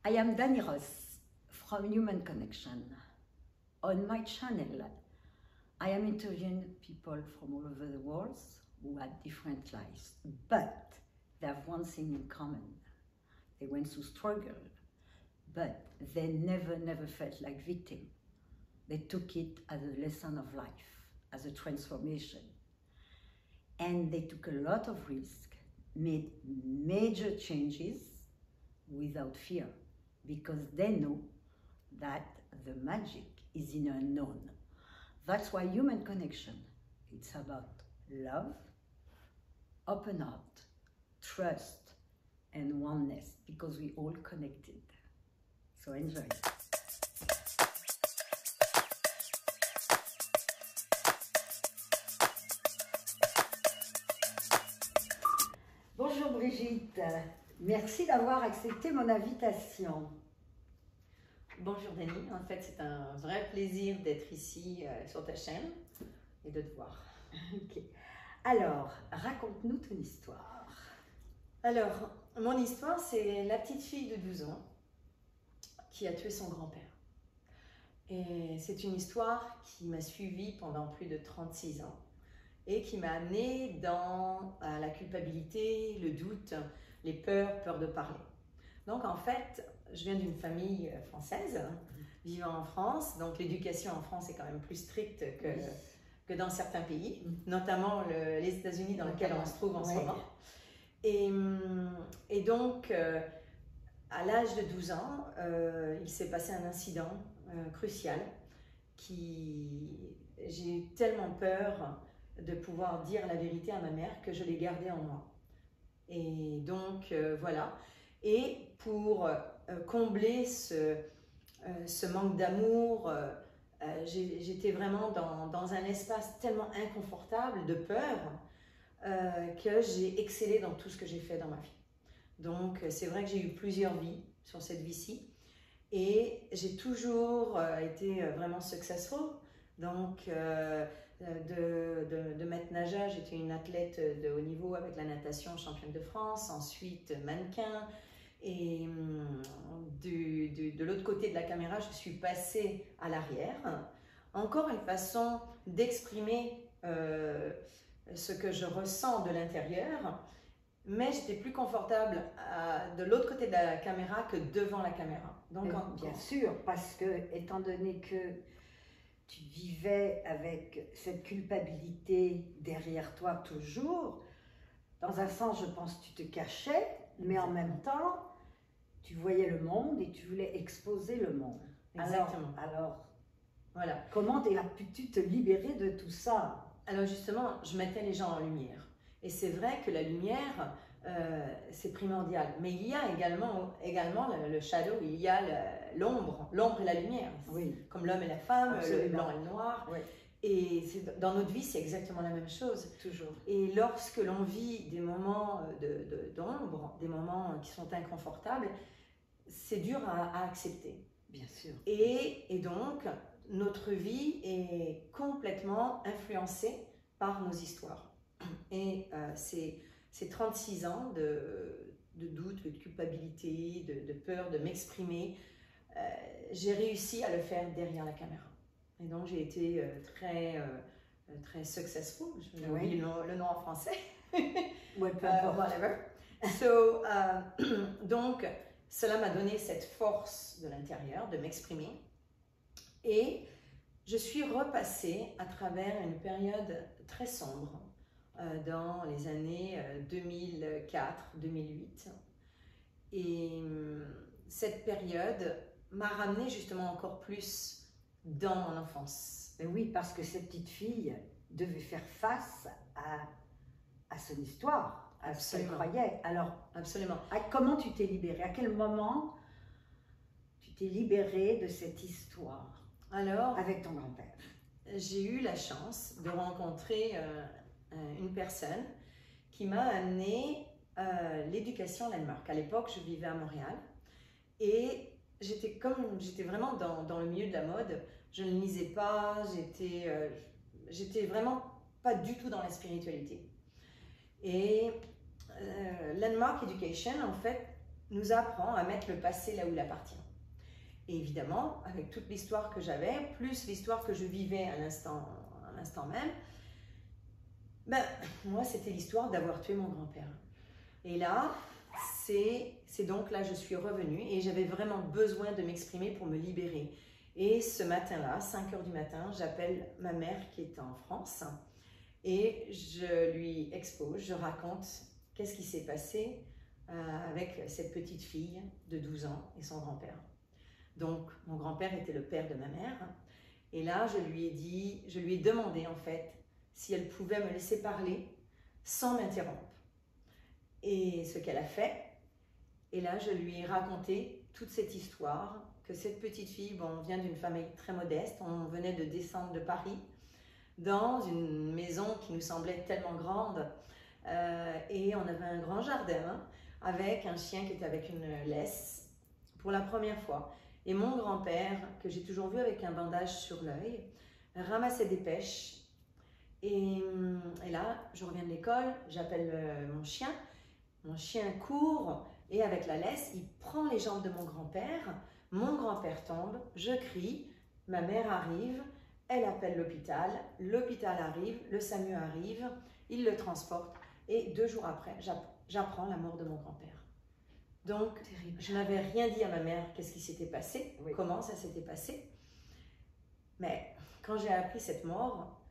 I am Dani Ross from Human Connection. On my channel, I am interviewing people from all over the world who had different lives, but they have one thing in common. They went through struggle, but they never felt like victim. They took it as a lesson of life, as a transformation. And they took a lot of risk, made major changes without fear, because they know that the magic is in the unknown. That's why Human Connection, it's about love, open heart, trust, and oneness, because we all connected. So enjoy. Bonjour Brigitte, merci d'avoir accepté mon invitation. Bonjour Dani, en fait c'est un vrai plaisir d'être ici sur ta chaîne et de te voir. Okay. Alors, raconte-nous ton histoire. Alors, mon histoire, c'est la petite fille de 12 ans qui a tué son grand-père. Et c'est une histoire qui m'a suivie pendant plus de 36 ans et qui m'a amenée dans la culpabilité, le doute, les peurs de parler. Donc en fait, je viens d'une famille française, vivant en France, donc l'éducation en France est quand même plus stricte que dans certains pays, notamment les États-Unis dans lesquels on se trouve en ce moment. Et donc, à l'âge de 12 ans, il s'est passé un incident crucial j'ai eu tellement peur de pouvoir dire la vérité à ma mère que je l'ai gardée en moi. Et donc, voilà. Et pour combler ce manque d'amour, j'étais vraiment dans un espace tellement inconfortable de peur que j'ai excellé dans tout ce que j'ai fait dans ma vie. Donc, c'est vrai que j'ai eu plusieurs vies sur cette vie-ci et j'ai toujours été vraiment successful. Donc, de maître nageur, j'étais une athlète de haut niveau avec la natation, championne de France, ensuite mannequin. Et de l'autre côté de la caméra, je suis passée à l'arrière. Encore une façon d'exprimer ce que je ressens de l'intérieur, mais j'étais plus confortable de l'autre côté de la caméra que devant la caméra. Donc, bien sûr, parce que étant donné que tu vivais avec cette culpabilité derrière toi toujours, dans un sens, je pense que tu te cachais, mais en même temps, tu voyais le monde et tu voulais exposer le monde. Exactement. Alors voilà. Comment as-tu te libérer de tout ça? Alors justement, je mettais les gens en lumière. Et c'est vrai que la lumière, c'est primordial. Mais il y a également le shadow, il y a l'ombre et la lumière. Oui. Comme l'homme et la femme, absolument. Le blanc et le noir. Oui. Et dans notre vie, c'est exactement la même chose. Toujours. Et lorsque l'on vit des moments d'ombre, des moments qui sont inconfortables, c'est dur à accepter. Bien sûr. Et donc, notre vie est complètement influencée par nos histoires. Et ces 36 ans de doute, de culpabilité, de peur de m'exprimer, j'ai réussi à le faire derrière la caméra. Et donc, j'ai été très successful. Je vais oublier le nom en français. Ouais, peu importe. Whatever. So, donc, cela m'a donné cette force de l'intérieur de m'exprimer. Et je suis repassée à travers une période très sombre dans les années 2004-2008. Et cette période m'a ramenée justement encore plus dans mon enfance. Oui, parce que cette petite fille devait faire face à son histoire, à ce qu'elle croyait. Alors, absolument. Comment tu t'es libérée? À quel moment tu t'es libérée de cette histoire? Alors, avec ton grand-père? J'ai eu la chance de rencontrer une personne qui m'a amené l'éducation landmark. À l'époque, je vivais à Montréal et j'étais vraiment dans le milieu de la mode. Je ne lisais pas, j'étais vraiment pas du tout dans la spiritualité. Et Landmark Education, en fait, nous apprend à mettre le passé là où il appartient. Et évidemment, avec toute l'histoire que j'avais, plus l'histoire que je vivais à l'instant même, ben, moi, c'était l'histoire d'avoir tué mon grand-père. Et là, c'est donc là, je suis revenue et j'avais vraiment besoin de m'exprimer pour me libérer. Et ce matin-là, 5 h du matin, j'appelle ma mère qui est en France et je lui expose, je raconte qu'est-ce qui s'est passé avec cette petite fille de 12 ans et son grand-père. Donc, mon grand-père était le père de ma mère. Et là, je lui ai demandé en fait si elle pouvait me laisser parler sans m'interrompre. Et ce qu'elle a fait. Et là, je lui ai raconté toute cette histoire, que cette petite fille, bon, on vient d'une famille très modeste, on venait de descendre de Paris, dans une maison qui nous semblait tellement grande, et on avait un grand jardin, avec un chien qui était avec une laisse, pour la première fois. Et mon grand-père, que j'ai toujours vu avec un bandage sur l'œil, ramassait des pêches. Et là, je reviens de l'école, j'appelle mon chien court, et avec la laisse, il prend les jambes de mon grand-père tombe, je crie, ma mère arrive, elle appelle l'hôpital arrive, le SAMU arrive, il le transporte, et 2 jours après, j'apprends la mort de mon grand-père. Donc, terrible. Je n'avais rien dit à ma mère qu'est-ce qui s'était passé, oui. Comment ça s'était passé. Mais quand j'ai appris cette mort,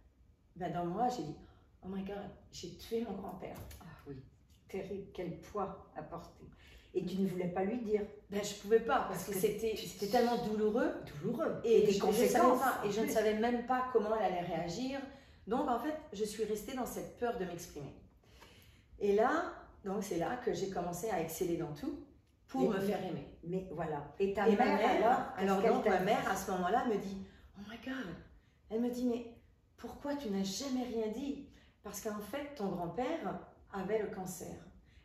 ben dans moi, j'ai dit, oh my God, j'ai tué mon grand-père. Ah oui, terrible, quel poids à porter. Et tu ne voulais pas lui dire? Ben, je ne pouvais pas, parce que c'était tellement douloureux. Et des conséquences. Je ne savais même pas comment elle allait réagir. Donc, en fait, je suis restée dans cette peur de m'exprimer. Et là, donc c'est là que j'ai commencé à exceller dans tout pour me faire aimer. Mais voilà. Et ma mère, alors donc ma mère à ce moment-là me dit, oh my God, elle me dit, mais pourquoi tu n'as jamais rien dit? Parce qu'en fait, ton grand-père avait le cancer.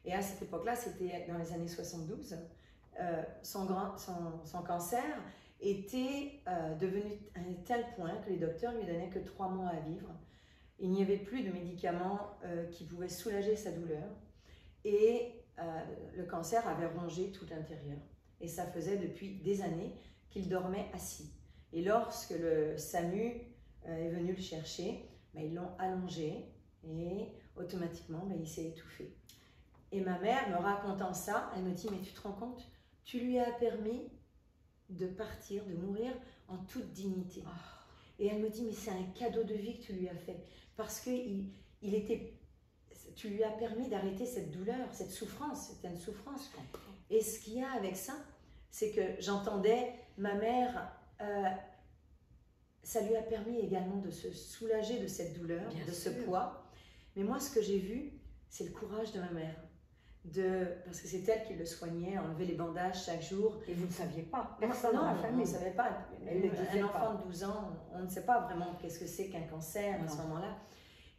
Et à cette époque-là, c'était dans les années 72, son cancer était devenu à un tel point que les docteurs lui donnaient que 3 mois à vivre. Il n'y avait plus de médicaments qui pouvaient soulager sa douleur. Et le cancer avait rongé tout l'intérieur. Et ça faisait depuis des années qu'il dormait assis. Et lorsque le SAMU est venu le chercher, ben, ils l'ont allongé et automatiquement, ben, il s'est étouffé. Et ma mère, me racontant ça, elle me dit, mais tu te rends compte, tu lui as permis de partir, de mourir en toute dignité. Oh. Et elle me dit, mais c'est un cadeau de vie que tu lui as fait. Parce que tu lui as permis d'arrêter cette douleur, cette souffrance. C'était une souffrance. Et ce qu'il y a avec ça, c'est que j'entendais ma mère, ça lui a permis également de se soulager de cette douleur, bien de ce poids. Mais moi, ce que j'ai vu, c'est le courage de ma mère. Parce que c'est elle qui le soignait, enlevait les bandages chaque jour. Et vous ne saviez pas? Personne dans la famille. On ne savait pas. Un enfant de 12 ans, on ne sait pas vraiment qu'est-ce que c'est qu'un cancer à ce moment-là.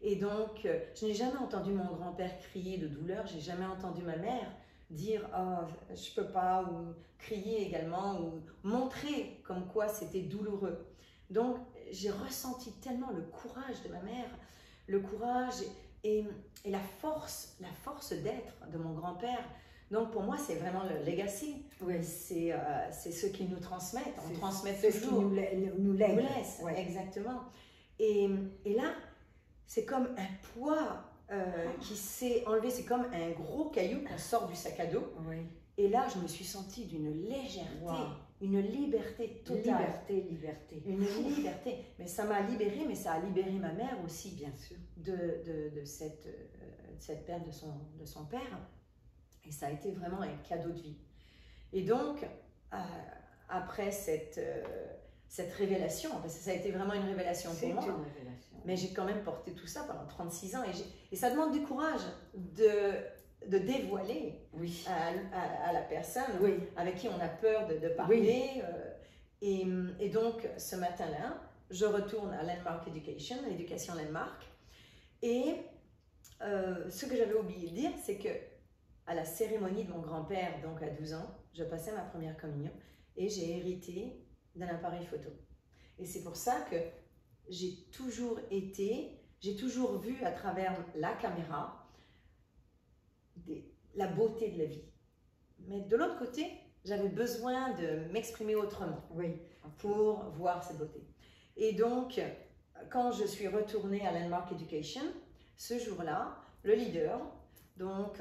Et donc, je n'ai jamais entendu mon grand-père crier de douleur, j'ai jamais entendu ma mère dire « Oh, je peux pas » ou crier également, ou montrer comme quoi c'était douloureux. Donc, j'ai ressenti tellement le courage de ma mère, le courage et la force d'être de mon grand-père. Donc, pour moi, c'est vraiment le legacy. Oui. C'est ce qu'ils nous transmettent. On transmet toujours. C'est ce qui nous laisse. Ouais. Exactement. Et là, c'est comme un poids qui s'est enlevé. C'est comme un gros caillou qu'on sort du sac à dos. Oui. Et là, je me suis sentie d'une légèreté, une liberté totale. Liberté. Une liberté. Mais ça m'a libérée, mais ça a libéré ma mère aussi, bien sûr, de cette perte de son père. Et ça a été vraiment un cadeau de vie. Et donc, après cette révélation, parce que ça a été vraiment une révélation pour moi, mais j'ai quand même porté tout ça pendant 36 ans. Et ça demande du courage de dévoiler à la personne avec qui on a peur de parler. Et donc, ce matin-là, je retourne à Landmark Education, à l'éducation Landmark. Et ce que j'avais oublié de dire, c'est que à la cérémonie de mon grand-père, donc à 12 ans, je passais ma première communion et j'ai hérité d'un appareil photo. Et c'est pour ça que j'ai toujours vu à travers la caméra la beauté de la vie. Mais de l'autre côté, j'avais besoin de m'exprimer autrement Oui. pour voir cette beauté. Et donc, quand je suis retournée à Landmark Education, ce jour-là, le leader, donc,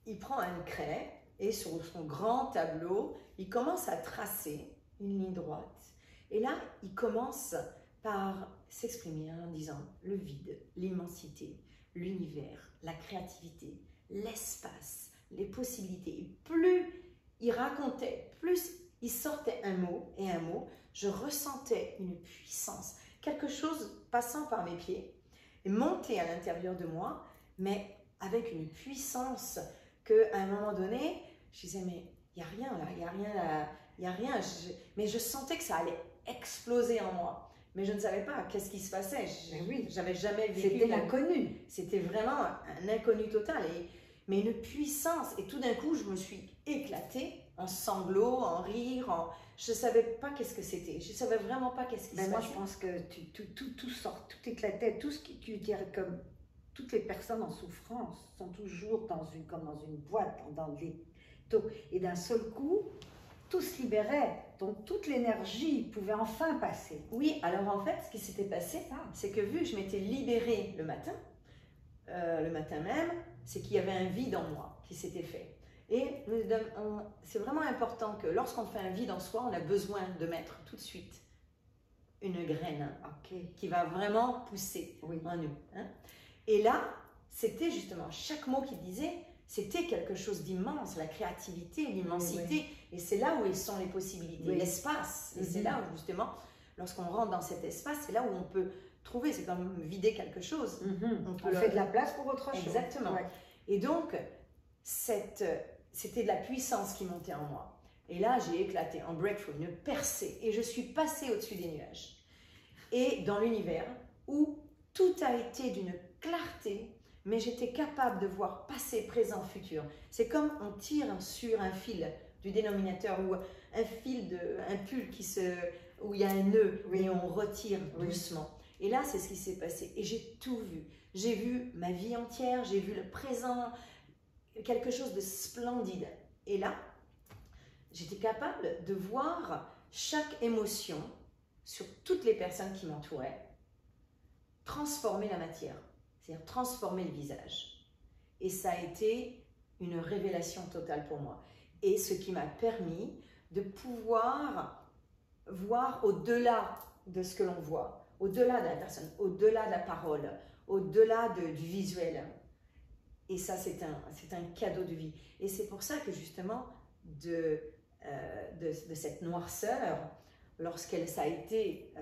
il prend une craie et sur son grand tableau, il commence à tracer une ligne droite. Et là, il commence par s'exprimer en disant le vide, l'immensité, l'univers, la créativité, l'espace, les possibilités. Et plus il racontait, plus il sortait un mot et un mot, je ressentais une puissance, quelque chose passant par mes pieds et monter à l'intérieur de moi, mais avec une puissance qu'à un moment donné, je disais, mais il n'y a rien là, il n'y a rien là, il n'y a rien. Mais je sentais que ça allait exploser en moi. Mais je ne savais pas qu'est-ce qui se passait. Oui. J'avais jamais vécu. C'était l'inconnu. C'était vraiment un inconnu total. Mais une puissance. Et tout d'un coup, je me suis éclatée en sanglots, en rire. Je ne savais pas qu'est-ce que c'était. Je ne savais vraiment pas qu'est-ce qui se passait. Moi, je pense que tout sort, tout éclatait. Tout ce qui tu dirais comme toutes les personnes en souffrance sont toujours comme dans une boîte, dans des taux. Et d'un seul coup, tout se libérait. Donc toute l'énergie pouvait enfin passer. Oui, alors en fait, ce qui s'était passé, c'est que vu que je m'étais libérée le matin même, c'est qu'il y avait un vide en moi qui s'était fait. Et c'est vraiment important que lorsqu'on fait un vide en soi, on a besoin de mettre tout de suite une graine qui va vraiment pousser en nous. Hein. Et là, c'était justement chaque mot qu'il disait, c'était quelque chose d'immense, la créativité, l'immensité. Et c'est là où sont les possibilités, l'espace. Et c'est là où justement, lorsqu'on rentre dans cet espace, c'est là où on peut trouver, c'est comme vider quelque chose. On fait de la place pour autre chose. Exactement. Ouais. Et donc, c'était de la puissance qui montait en moi. Et là, j'ai éclaté en breakthrough, une percée. Et je suis passée au-dessus des nuages. Et dans l'univers où tout a été d'une clarté, mais j'étais capable de voir passé, présent, futur. C'est comme on tire sur un fil du dénominateur ou un fil, un pull où il y a un nœud et on retire doucement. Et là, c'est ce qui s'est passé. Et j'ai tout vu. J'ai vu ma vie entière, j'ai vu le présent, quelque chose de splendide. Et là, j'étais capable de voir chaque émotion sur toutes les personnes qui m'entouraient, transformer la matière, c'est-à-dire transformer le visage. Et ça a été une révélation totale pour moi. Et ce qui m'a permis de pouvoir voir au-delà de ce que l'on voit, au-delà de la personne, au-delà de la parole, au-delà du visuel. Et ça, c'est un cadeau de vie. Et c'est pour ça que justement, de cette noirceur, lorsqu'elle ça a été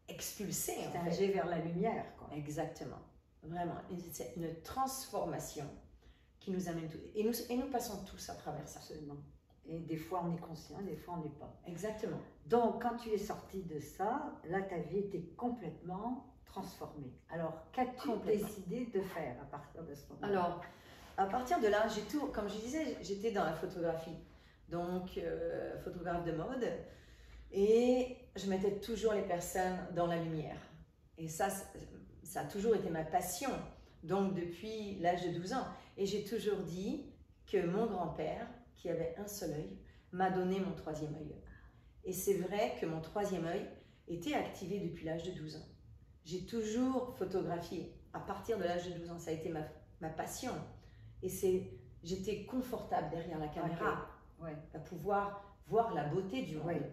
expulsée. C'est un jet vers la lumière, quoi. Exactement. Vraiment. C'est une transformation qui nous amène tout. Et nous passons tous à travers ça. Absolument. Et des fois, on est conscient, des fois, on n'est pas. Exactement. Donc, quand tu es sortie de ça, là, ta vie était complètement transformée. Alors, qu'as-tu décidé de faire à partir de ce moment? Alors, à partir de là, comme je disais, j'étais dans la photographie. Donc, photographe de mode. Et je mettais toujours les personnes dans la lumière. Et ça a toujours été ma passion. Donc, depuis l'âge de 12 ans. Et j'ai toujours dit que mon grand-père, qui avait un seul œil, m'a donné mon troisième œil. Et c'est vrai que mon troisième œil était activé depuis l'âge de 12 ans. J'ai toujours photographié à partir de l'âge de 12 ans. Ça a été ma passion. Et j'étais confortable derrière la caméra à pouvoir voir la beauté du monde.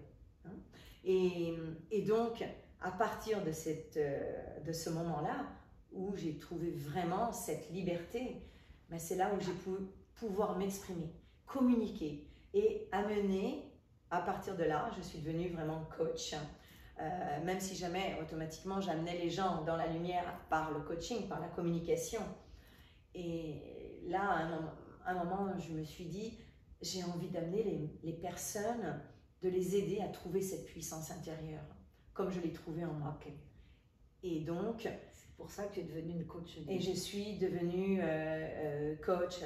Hein? Et donc, à partir de ce moment-là, où j'ai trouvé vraiment cette liberté, ben c'est là où j'ai pu pouvoir m'exprimer, communiquer et amener, à partir de là, je suis devenue vraiment coach. Même si jamais automatiquement j'amenais les gens dans la lumière par le coaching, par la communication. Et là, à un moment, je me suis dit, j'ai envie d'amener les personnes, de les aider à trouver cette puissance intérieure, comme je l'ai trouvée en moi. Et donc, c'est pour ça que tu es devenue une coach. Et je suis devenue coach,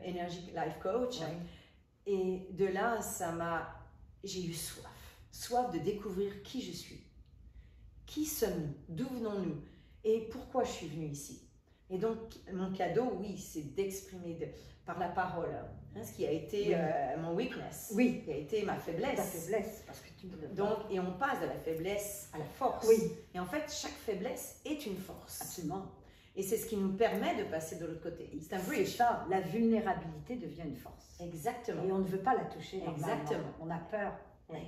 Energy Life Coach. Et de là, j'ai eu soif de découvrir qui je suis. Qui sommes-nous? D'où venons-nous? Et pourquoi je suis venue ici? Et donc, mon cadeau, oui, c'est d'exprimer par la parole ce qui a été mon weakness, oui, qui a été ma faiblesse. Ta faiblesse, parce que tu ne veux pas. Donc, et on passe de la faiblesse à la force. Oui. Et en fait, chaque faiblesse est une force. Absolument. Et c'est ce qui nous permet de passer de l'autre côté. C'est un bridge. C'est ça, la vulnérabilité devient une force. Exactement. Et on ne veut pas la toucher normalement. Exactement. On a peur.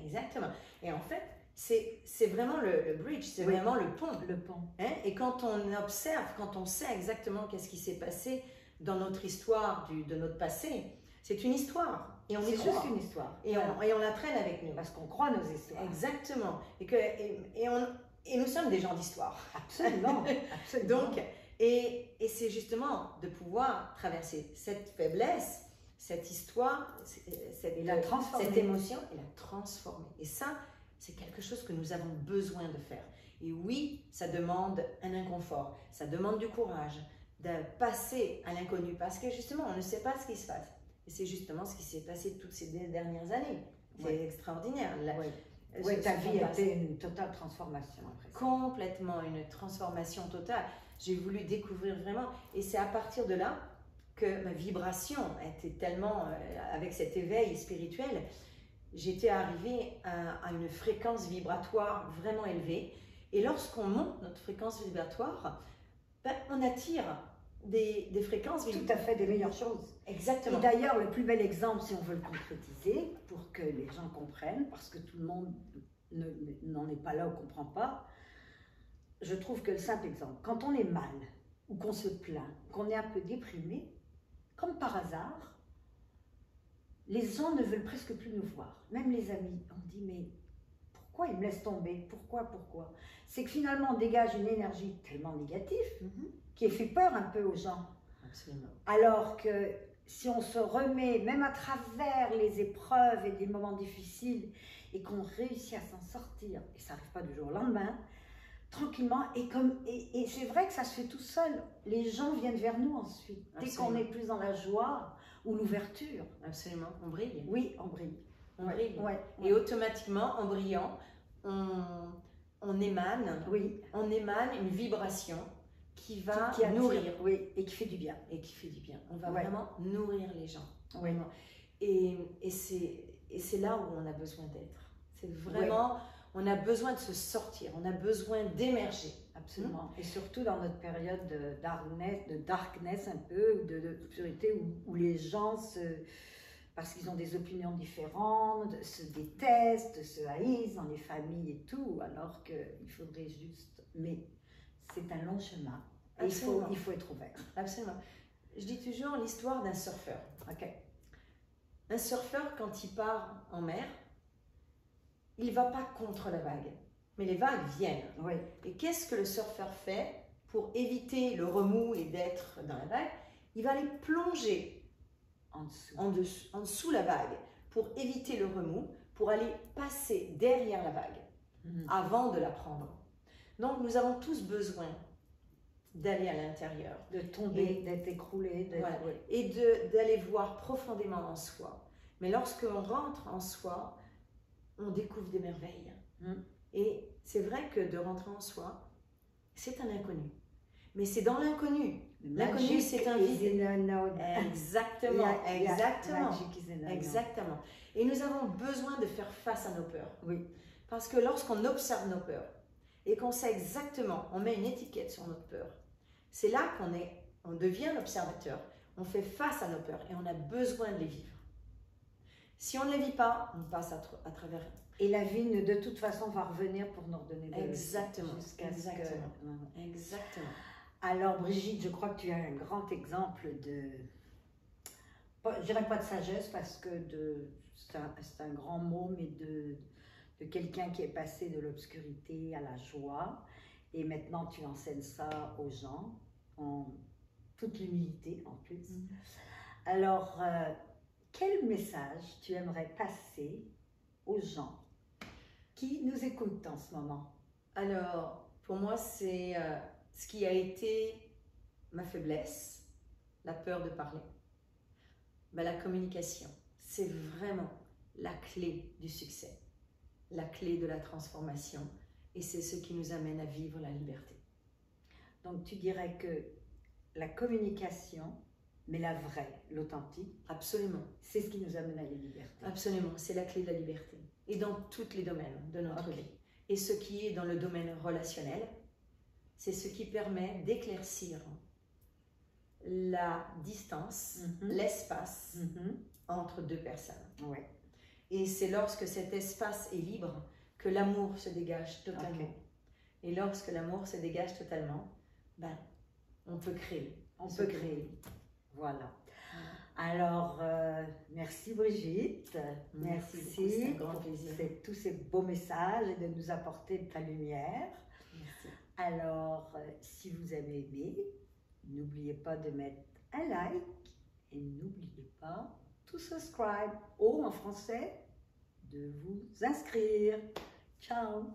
Exactement. Et en fait, c'est vraiment le bridge, c'est vraiment le pont. Le pont. Hein? Et quand on observe, quand on sait exactement qu'est-ce qui s'est passé dans notre histoire, de notre passé, c'est une histoire. Et on c'est juste une histoire. Et, on la traîne avec nous. Parce qu'on croit nos histoires. Exactement. Et nous sommes des gens d'histoire. Absolument. Absolument. Donc, et c'est justement de pouvoir traverser cette faiblesse, cette histoire, cette émotion et la transformer. Et ça, c'est quelque chose que nous avons besoin de faire. Et oui, ça demande un inconfort, ça demande du courage, de passer à l'inconnu, parce que justement, on ne sait pas ce qui se passe. Et c'est justement ce qui s'est passé toutes ces dernières années. C'est extraordinaire. Ta vie a été une totale transformation après ça. Complètement, une transformation totale. J'ai voulu découvrir vraiment, et c'est à partir de là que ma vibration était tellement, avec cet éveil spirituel, j'étais arrivée à une fréquence vibratoire vraiment élevée. Et lorsqu'on monte notre fréquence vibratoire, on attire des fréquences vibratoires. Tout à fait, des meilleures choses. Exactement. Et d'ailleurs, le plus bel exemple, si on veut le concrétiser, pour que les gens comprennent, parce que tout le monde n'en est pas là ou ne comprend pas, je trouve que le simple exemple, quand on est mal, ou qu'on se plaint, qu'on est un peu déprimé, comme par hasard, les gens ne veulent presque plus nous voir, même les amis. On dit, mais pourquoi ils me laissent tomber? Pourquoi? C'est que finalement, on dégage une énergie tellement négative qui fait peur un peu aux gens. Absolument. Alors que si on se remet, même à travers les épreuves et des moments difficiles, et qu'on réussit à s'en sortir, et ça n'arrive pas du jour au lendemain, tranquillement, et c'est vrai que ça se fait tout seul. Les gens viennent vers nous ensuite. Dès qu'on est plus dans la joie ou l'ouverture. Absolument, on brille. Oui, on brille. On brille. Ouais. Et automatiquement, en brillant, on émane une vibration qui va nourrir. Oui, et qui fait du bien. Et qui fait du bien. On va vraiment nourrir les gens. Oui. Vraiment. Et c'est là où on a besoin d'être. C'est vraiment... On a besoin de se sortir, on a besoin d'émerger. Absolument. Et surtout dans notre période de darkness un peu, d'obscurité, où les gens, parce qu'ils ont des opinions différentes, se détestent, se haïssent dans les familles et tout, alors qu'il faudrait juste... Mais c'est un long chemin. Et il faut être ouvert. Absolument. Je dis toujours l'histoire d'un surfeur. Un surfeur, quand il part en mer, il ne va pas contre la vague, mais les vagues viennent. Oui. Et qu'est-ce que le surfeur fait pour éviter le remous et d'être dans la vague? Il va aller plonger en dessous la vague pour éviter le remous, pour aller passer derrière la vague avant de la prendre. Donc nous avons tous besoin d'aller à l'intérieur. De tomber, d'être écroulé. Et d'aller voir profondément en soi. Mais lorsqu'on rentre en soi, on découvre des merveilles. Et c'est vrai que de rentrer en soi, c'est un inconnu. Mais c'est dans l'inconnu. L'inconnu, c'est un vide. Exactement. Exactement. Et nous avons besoin de faire face à nos peurs. Oui. Parce que lorsqu'on observe nos peurs et qu'on sait exactement, on met une étiquette sur notre peur, c'est là on devient l'observateur. On fait face à nos peurs et on a besoin de les vivre. Si on ne les vit pas, on passe à travers. Et la vie, de toute façon, va revenir pour nous redonner de Exactement. Exactement. Alors, Brigitte, je crois que tu as un grand exemple je dirais pas de sagesse, parce que c'est un grand mot, mais de quelqu'un qui est passé de l'obscurité à la joie. Et maintenant, tu enseignes ça aux gens, en toute l'humilité en plus. Alors, quel message tu aimerais passer aux gens qui nous écoutent en ce moment? Alors, pour moi, c'est ce qui a été ma faiblesse, la peur de parler. La communication, c'est vraiment la clé du succès, la clé de la transformation, et c'est ce qui nous amène à vivre la liberté. Donc, tu dirais que la communication, mais la vraie, l'authentique, Absolument, c'est ce qui nous amène à la liberté. absolument. C'est la clé de la liberté. Et dans tous les domaines de notre Ok. vie. Et ce qui est dans le domaine relationnel, c'est ce qui permet d'éclaircir la distance, Mhm. l'espace Mhm. entre deux personnes. Ouais. Et c'est lorsque cet espace est libre que l'amour se dégage totalement. Ok. Et lorsque l'amour se dégage totalement, ben, on peut créer. On Ce peut que- créer. Voilà. Alors, merci Brigitte. Merci beaucoup, Merci c'est un grand pour plaisir. tous ces beaux messages et de nous apporter de ta lumière. Merci. Alors, si vous avez aimé, n'oubliez pas de mettre un like et n'oubliez pas to subscribe ou en français de vous inscrire. Ciao!